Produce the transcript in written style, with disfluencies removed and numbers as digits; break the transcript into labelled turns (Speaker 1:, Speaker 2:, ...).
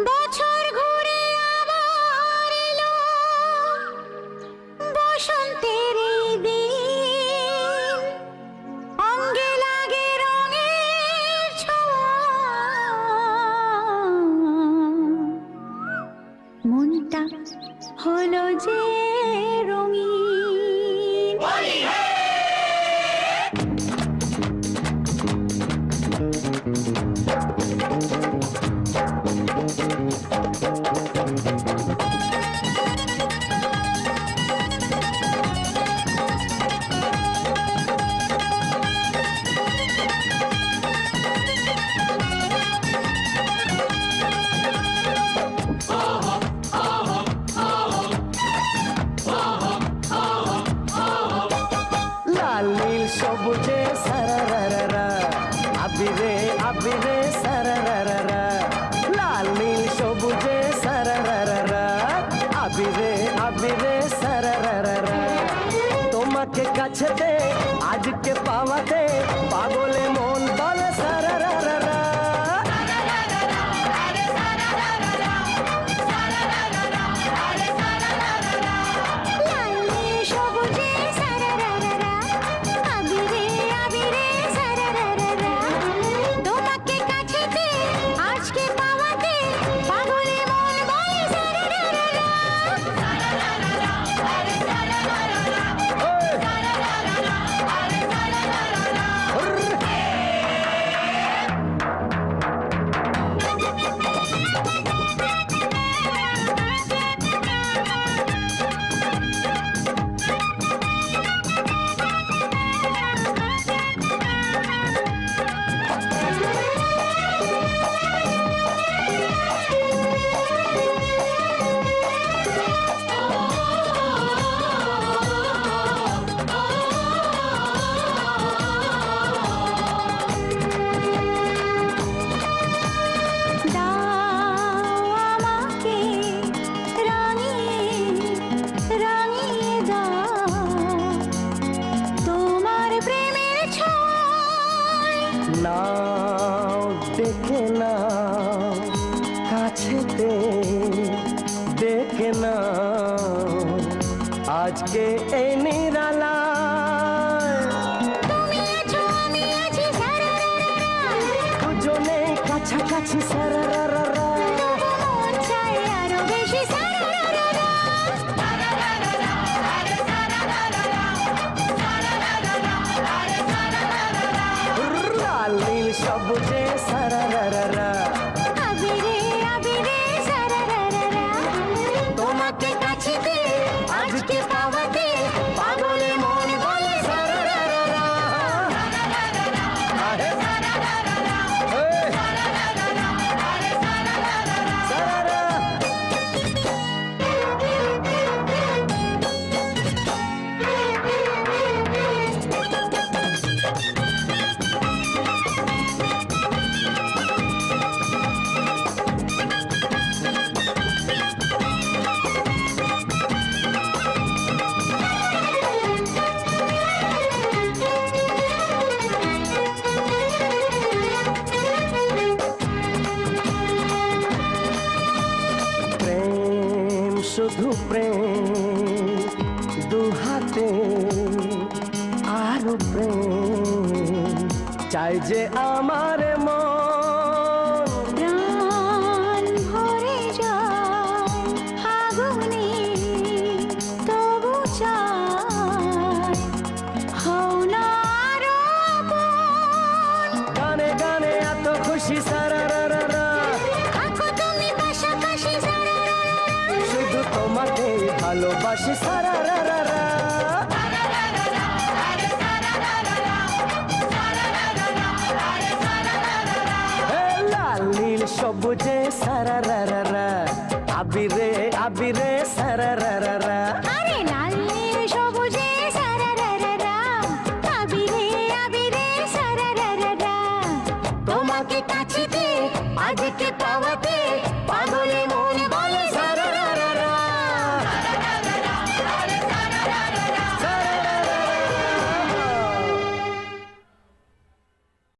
Speaker 1: বছর ঘুরে আবার এলো বসন্তের এই দিন, অঙ্গে লাগে রঙের ছোঁয়া, মনটা হলো যে রঙিন।
Speaker 2: লাল নীল সবুজে সারারারা, আবিরে আবিরে সারারারা, লাল নীল সবুজে সারারারা, আবিরে আবিরে সারারারা। তোমাকে কাছেতে আজকে পাওয়াতে পাগলে মন বলে সারারারা।
Speaker 1: লাল নীল সবুজে সারারারা, আবিরে আবিরে সারারারা, তোমাকে কাছেতে আজকে পাওয়াতে পাগলে মন বলে সারারারা। দাও আমাকে রাঙিয়ে রাঙিয়ে দাও তোমার প্রেমের ছোঁয়ায়।
Speaker 2: নাও দেখে নাও কাছেতে দেখে নাও আজকে এই নিরালায়।
Speaker 1: তুমি আছো আমি আছি সারারারা,
Speaker 2: দুজনে কাছাকাছি সারারারা।
Speaker 1: মন চায় আরো বেশি সারারারা।
Speaker 2: লাল নীল সবুজে সারারারা,
Speaker 1: আবিরে আবিরে সারারারা,
Speaker 2: তোমাকে কাছেতে আজকে পাওয়াতে পাগলে মন বলে সারারারা। আরে এই, সারারা। প্রেম শুধু প্রেম দুহাতে, আরো প্রেম চাই যে আমার মন।
Speaker 1: প্রাণ ভরে যায় আগুনে, তবু চাই হও না আরো আপন।
Speaker 2: গানে গানে এত খুশি সারারারা,
Speaker 1: থাকো তুমি পাশাপাশি সারারারা,
Speaker 2: শুধু তোমাকে ভালোবাসি সারারারা। হে লাল নীল সবুজে সারারারা, আবিরে আবিরে সারারারা।
Speaker 1: আরে লাল নীল সবুজে সারারারা, আবিরে আবিরে সারারারা,
Speaker 2: তোমাকে কাছেতে আজকে